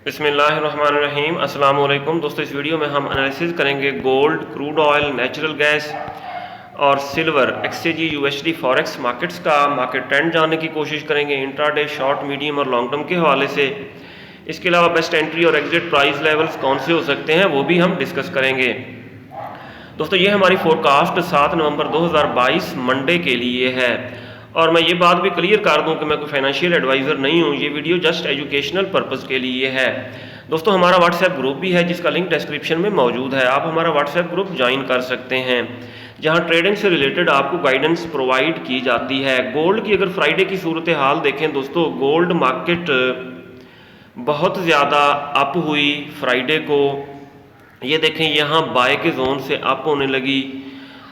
बिस्मिल्लाहिर्रहमानिर्रहीम। अस्सलाम वालेकुम दोस्तों, इस वीडियो में हम एनालिसिस करेंगे gold, crude oil, natural gas और सिल्वर, एक्सचेंजी, यूएसडी, फॉरेक्स मार्केट्स का मार्केट ट्रेंड जानने की कोशिश करेंगे इंट्राडे, शॉर्ट, मीडियम और लॉन्ग टर्म के हवाले से। इसके अलावा बेस्ट एंट्री और एग्जिट प्राइस लेवल्स कौन से हो सकते हैं वो भी हम डिस्कस करेंगे। दोस्तों ये हमारी फोरकास्ट 7 नवंबर 2022 मंडे के लिए है और मैं ये बात भी क्लियर कर दूं कि मैं कोई फाइनेंशियल एडवाइज़र नहीं हूं। ये वीडियो जस्ट एजुकेशनल पर्पस के लिए है। दोस्तों हमारा व्हाट्सएप ग्रुप भी है जिसका लिंक डिस्क्रिप्शन में मौजूद है। आप हमारा व्हाट्सएप ग्रुप ज्वाइन कर सकते हैं जहां ट्रेडिंग से रिलेटेड आपको गाइडेंस प्रोवाइड की जाती है। गोल्ड की अगर फ्राइडे की सूरत हाल देखें दोस्तों, गोल्ड मार्केट बहुत ज़्यादा अप हुई फ्राइडे को। ये देखें यहाँ बाय के जोन से अप होने लगी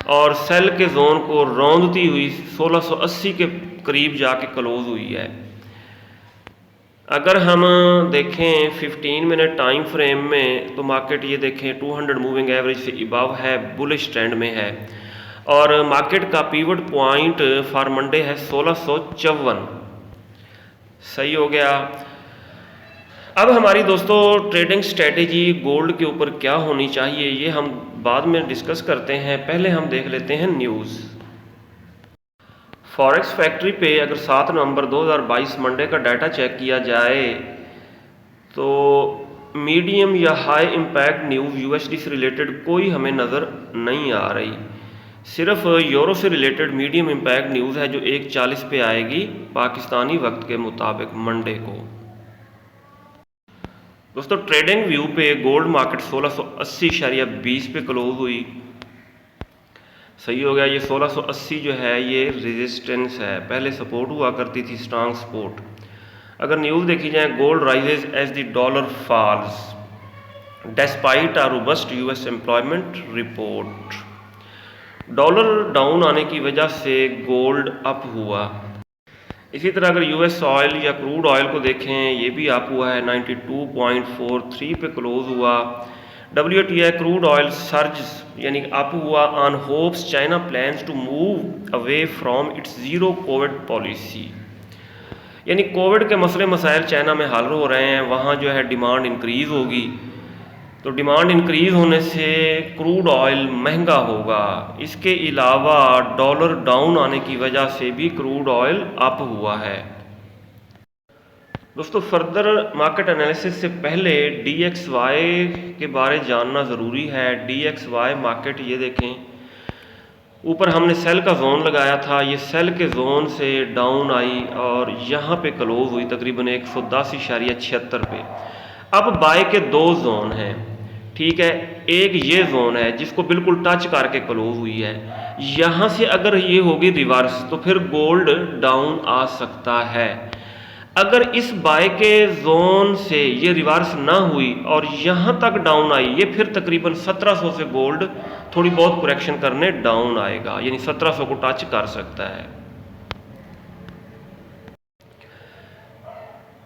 और सेल के जोन को रौंदती हुई 1680 के करीब जाके क्लोज हुई है। अगर हम देखें 15 मिनट टाइम फ्रेम में तो मार्केट ये देखें 200 मूविंग एवरेज से अबव है, बुलिश ट्रेंड में है और मार्केट का पीवट पॉइंट फॉर मंडे है 1654। सही हो गया। अब हमारी दोस्तों ट्रेडिंग स्ट्रेटेजी गोल्ड के ऊपर क्या होनी चाहिए ये हम बाद में डिस्कस करते हैं। पहले हम देख लेते हैं न्यूज़। फॉरेक्स फैक्ट्री पे अगर 7 नवंबर 2022 मंडे का डाटा चेक किया जाए तो मीडियम या हाई इम्पैक्ट न्यूज़ यूएसडी से रिलेटेड कोई हमें नज़र नहीं आ रही। सिर्फ यूरो से रिलेटेड मीडियम इम्पैक्ट न्यूज़ है जो 1:40 पे आएगी पाकिस्तानी वक्त के मुताबिक मंडे को। दोस्तों ट्रेडिंग व्यू पे गोल्ड मार्केट 1680.20 पे क्लोज हुई। सही हो गया। ये 1680 जो है ये रेजिस्टेंस है, पहले सपोर्ट हुआ करती थी, स्ट्रांग सपोर्ट। अगर न्यूज़ देखी जाए, gold rises as the dollar falls despite a robust US employment report. Dollar down आने की वजह से गोल्ड अप हुआ। इसी तरह अगर यूएस ऑयल या क्रूड ऑयल को देखें, ये भी अप हुआ है, 92.43 पे क्लोज हुआ। WTI क्रूड ऑयल सर्ज यानी अप हुआ on hopes China plans to move away from its zero COVID policy. यानी कोविड के मसले मसाइल चाइना में हल हो रहे हैं, वहाँ जो है डिमांड इंक्रीज़ होगी। तो डिमांड इंक्रीज़ होने से क्रूड ऑयल महंगा होगा। इसके अलावा डॉलर डाउन आने की वजह से भी क्रूड ऑयल अप हुआ है। दोस्तों फर्दर मार्केट एनालिसिस से पहले DXY के बारे जानना ज़रूरी है। DXY मार्केट ये देखें, ऊपर हमने सेल का जोन लगाया था, ये सेल के जोन से डाउन आई और यहाँ पे क्लोज हुई तकरीबन 182.76 पे। अब बाय के दो जोन हैं, ठीक है। एक ये जोन है जिसको बिल्कुल टच करके क्लोज हुई है। यहाँ से अगर ये होगी रिवर्स तो फिर गोल्ड डाउन आ सकता है। अगर इस बाय के जोन से ये रिवर्स ना हुई और यहाँ तक डाउन आई, ये फिर तकरीबन 1700 से गोल्ड थोड़ी बहुत करेक्शन करने डाउन आएगा, यानी 1700 को टच कर सकता है।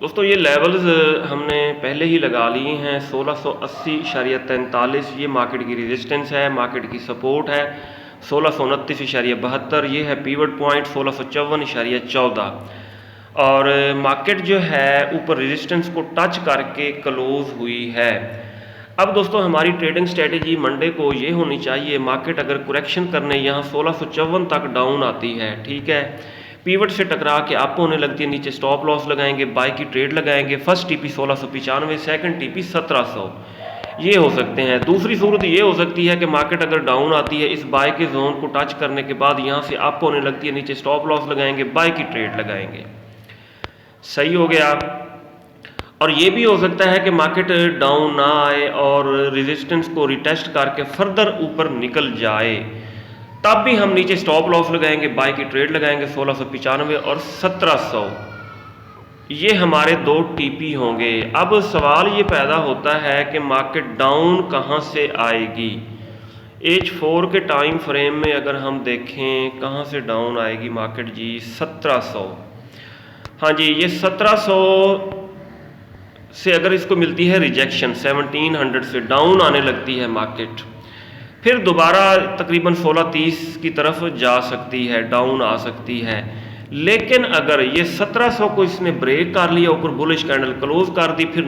दोस्तों ये लेवल्स हमने पहले ही लगा लिए हैं। 1680.43 ये मार्केट की रेजिस्टेंस है, मार्केट की सपोर्ट है। 1629.72 ये है पीवट पॉइंट। 1654.14 और मार्केट जो है ऊपर रेजिस्टेंस को टच करके क्लोज हुई है। अब दोस्तों हमारी ट्रेडिंग स्ट्रेटेजी मंडे को ये होनी चाहिए, मार्केट अगर करेक्शन करने यहाँ 1654 तक डाउन आती है, ठीक है, पीवट से टकरा के अप होने लगती है, नीचे स्टॉप लॉस लगाएंगे, बाय की ट्रेड लगाएंगे। फर्स्ट टीपी 1695, सेकंड टीपी 1700 ये हो सकते हैं। दूसरी सूरत ये हो सकती है कि मार्केट अगर डाउन आती है, इस बाय के जोन को टच करने के बाद यहाँ से अप होने लगती है, नीचे स्टॉप लॉस लगाएंगे, बाय की ट्रेड लगाएंगे। सही हो गया। और ये भी हो सकता है कि मार्केट डाउन ना आए और रेजिस्टेंस को रिटेस्ट करके फर्दर ऊपर निकल जाए, तब भी हम नीचे स्टॉप लॉस लगाएंगे, बाय की ट्रेड लगाएंगे। 1695 और 1700 ये हमारे दो टीपी होंगे। अब सवाल ये पैदा होता है कि मार्केट डाउन कहाँ से आएगी। H4 के टाइम फ्रेम में अगर हम देखें कहाँ से डाउन आएगी मार्केट जी, 1700। हाँ जी, ये 1700 से अगर इसको मिलती है रिजेक्शन, 1700 से डाउन आने लगती है मार्केट, फिर दोबारा तकरीबन 1630 की तरफ जा सकती है, डाउन आ सकती है। लेकिन अगर ये 1700 को इसने ब्रेक कर लिया, ऊपर बुलिश कैंडल क्लोज कर दी, फिर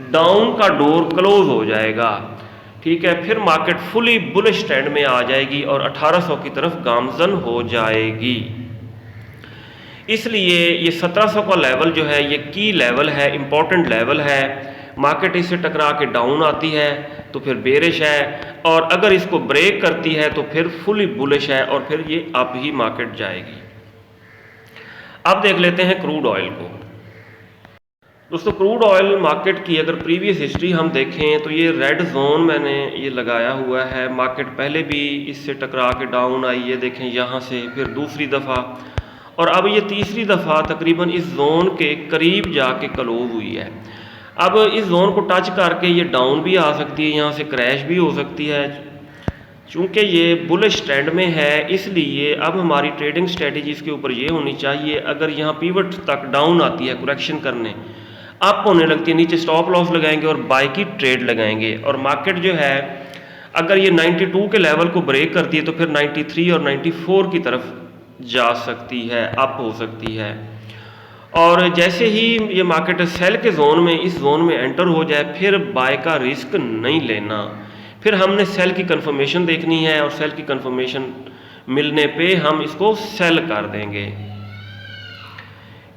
डाउन का डोर क्लोज हो जाएगा। ठीक है, फिर मार्केट फुली बुलिश ट्रेंड में आ जाएगी और 1800 की तरफ गामजन हो जाएगी। इसलिए ये 1700 का लेवल जो है ये की लेवल है, इंपॉर्टेंट लेवल है। मार्केट इससे टकरा के डाउन आती है तो फिर बेरिश है, और अगर इसको ब्रेक करती है तो फिर फुली बुलिश है और फिर ये अप ही मार्केट जाएगी। अब देख लेते हैं क्रूड ऑयल को। दोस्तों, क्रूड ऑयल मार्केट की अगर प्रीवियस हिस्ट्री हम देखें तो ये रेड जोन मैंने ये लगाया हुआ है। मार्केट पहले भी इससे टकरा के डाउन आई, ये देखें यहाँ से, फिर दूसरी दफ़ा, और अब ये तीसरी दफ़ा तकरीबन इस जोन के करीब जाके क्लोज हुई है। अब इस जोन को टच करके ये डाउन भी आ सकती है, यहाँ से क्रैश भी हो सकती है। चूँकि ये बुलिश ट्रेंड में है इसलिए अब हमारी ट्रेडिंग स्ट्रेटजी इसके ऊपर ये होनी चाहिए, अगर यहाँ पिवट तक डाउन आती है करेक्शन करने, अप होने लगती है, नीचे स्टॉप लॉस लगाएंगे और बाय की ट्रेड लगाएंगे। और मार्केट जो है अगर ये 92 के लेवल को ब्रेक करती है तो फिर 93 और 94 की तरफ जा सकती है, अप हो सकती है। और जैसे ही ये मार्केट सेल के जोन में, इस जोन में एंटर हो जाए, फिर बाय का रिस्क नहीं लेना, फिर हमने सेल की कंफर्मेशन देखनी है और सेल की कंफर्मेशन मिलने पे हम इसको सेल कर देंगे।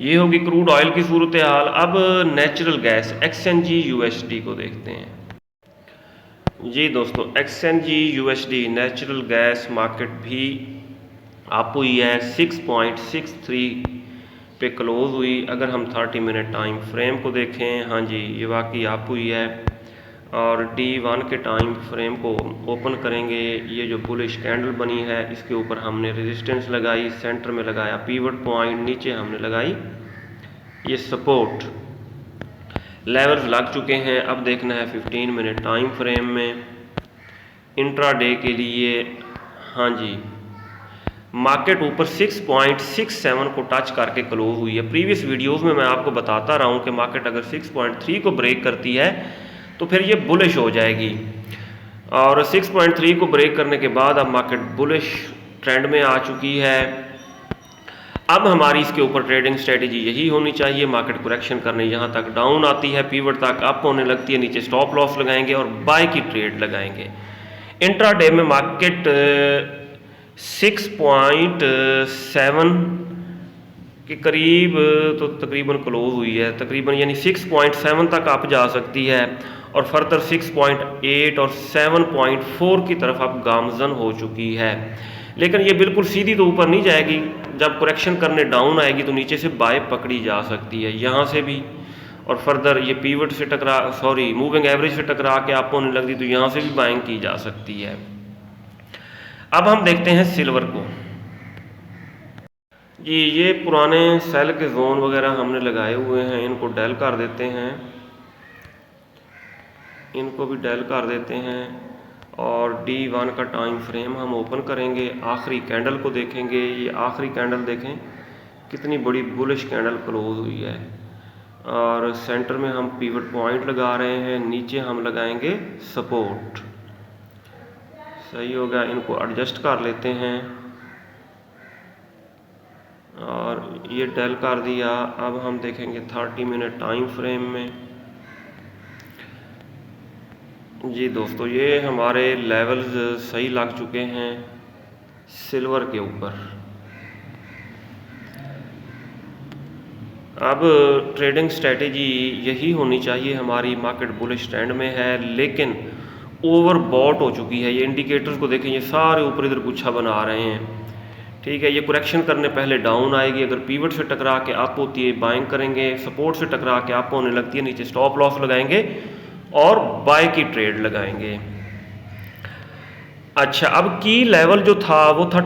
ये होगी क्रूड ऑयल की सूरत हाल। अब नेचुरल गैस XNG USD को देखते हैं। जी दोस्तों, XNG USD natural gas market भी अप हुई है, 6.63 पे क्लोज हुई। अगर हम 30 मिनट टाइम फ्रेम को देखें, हाँ जी ये वाकई अप हुई है। और D1 के टाइम फ्रेम को ओपन करेंगे, ये जो बुलिश कैंडल बनी है इसके ऊपर हमने रेजिस्टेंस लगाई, सेंटर में लगाया पिवट पॉइंट, नीचे हमने लगाई ये सपोर्ट, लेवल्स लग चुके हैं। अब देखना है 15 मिनट टाइम फ्रेम में इंट्राडे के लिए। हाँ जी, मार्केट ऊपर 6.67 को टच करके क्लोज हुई है। प्रीवियस वीडियोस में मैं आपको बताता रहा हूँ कि मार्केट अगर 6.3 को ब्रेक करती है तो फिर ये बुलिश हो जाएगी, और 6.3 को ब्रेक करने के बाद अब मार्केट बुलिश ट्रेंड में आ चुकी है। अब हमारी इसके ऊपर ट्रेडिंग स्ट्रेटजी यही होनी चाहिए, मार्केट करेक्शन करने यहाँ तक डाउन आती है, पिवट तक अप होने लगती है, नीचे स्टॉप लॉस लगाएंगे और बाय की ट्रेड लगाएंगे। इंट्राडे में मार्केट 6.7 के करीब तो तकरीबन क्लोज हुई है, तकरीबन यानी 6.7 तक आप जा सकती है, और फर्दर 6.8 और 7.4 की तरफ अब गामजन हो चुकी है। लेकिन ये बिल्कुल सीधी तो ऊपर नहीं जाएगी, जब करेक्शन करने डाउन आएगी तो नीचे से बाय पकड़ी जा सकती है, यहाँ से भी, और फर्दर ये पिवट से मूविंग एवरेज से टकरा के आप होने लगती तो यहाँ से भी बाइंग की जा सकती है। अब हम देखते हैं सिल्वर को। जी, ये पुराने सेल के जोन वगैरह हमने लगाए हुए हैं, इनको डेल कर देते हैं, इनको भी डेल कर देते हैं, और D1 का टाइम फ्रेम हम ओपन करेंगे, आखिरी कैंडल को देखेंगे। ये आखिरी कैंडल देखें कितनी बड़ी बुलिश कैंडल क्लोज हुई है, और सेंटर में हम पिवट पॉइंट लगा रहे हैं, नीचे हम लगाएंगे सपोर्ट। सही हो गया, इनको एडजस्ट कर लेते हैं और ये डेल कर दिया। अब हम देखेंगे 30 मिनट टाइम फ्रेम में। जी दोस्तों, ये हमारे लेवल्स सही लग चुके हैं सिल्वर के ऊपर। अब ट्रेडिंग स्ट्रेटजी यही होनी चाहिए हमारी, मार्केट बुलिश ट्रेंड में है लेकिन ओवरबॉट हो चुकी है। ये इंडिकेटर्स को देखें, ये सारे ऊपर इधर गुच्छा बना रहे हैं, ठीक है। ये करेक्शन करने पहले डाउन आएगी, अगर पिवट से टकरा के अप होती है बाइंग करेंगे, सपोर्ट से टकरा के अप होने लगती है नीचे स्टॉप लॉस लगाएंगे और बाय की ट्रेड लगाएंगे। अच्छा, अब की लेवल जो था वो था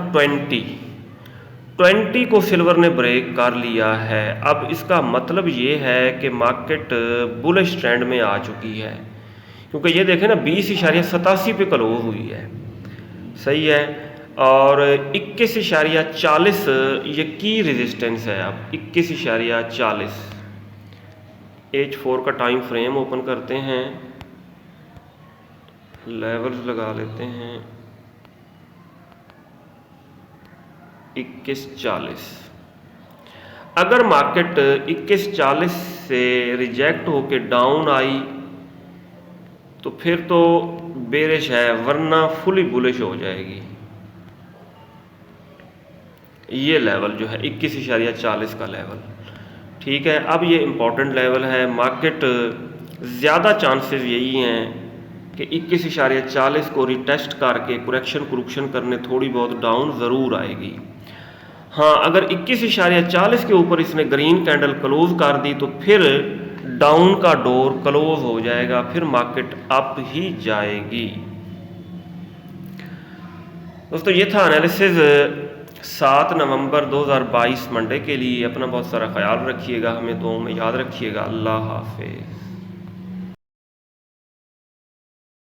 20 को सिल्वर ने ब्रेक कर लिया है। अब इसका मतलब ये है कि मार्केट बुलिश ट्रेंड में आ चुकी है, क्योंकि ये देखें ना 20.87 पे क्लोज हुई है, सही है। और 21.40 ये की रेजिस्टेंस है। अब 21.40 H4 का टाइम फ्रेम ओपन करते हैं, लेवल्स लगा लेते हैं 21.40। अगर मार्केट 21.40 से रिजेक्ट होके डाउन आई तो फिर तो बेरिश है, वरना फुली बुलिश हो जाएगी। ये लेवल जो है 21.40 का लेवल, ठीक है। अब ये इम्पॉर्टेंट लेवल है, मार्केट ज़्यादा चांसेस यही हैं कि 21.40 को रिटेस्ट करके कुरेक्शन करने थोड़ी बहुत डाउन ज़रूर आएगी। हाँ, अगर 21.40 के ऊपर इसने ग्रीन कैंडल क्लोज कर दी तो फिर डाउन का डोर क्लोज हो जाएगा, फिर मार्केट अप ही जाएगी। दोस्तों ये था एनालिसिस 7 नवंबर 2022 मंडे के लिए। अपना बहुत सारा ख्याल रखिएगा, हमें दुआओं में याद रखिएगा। अल्लाह हाफिज़।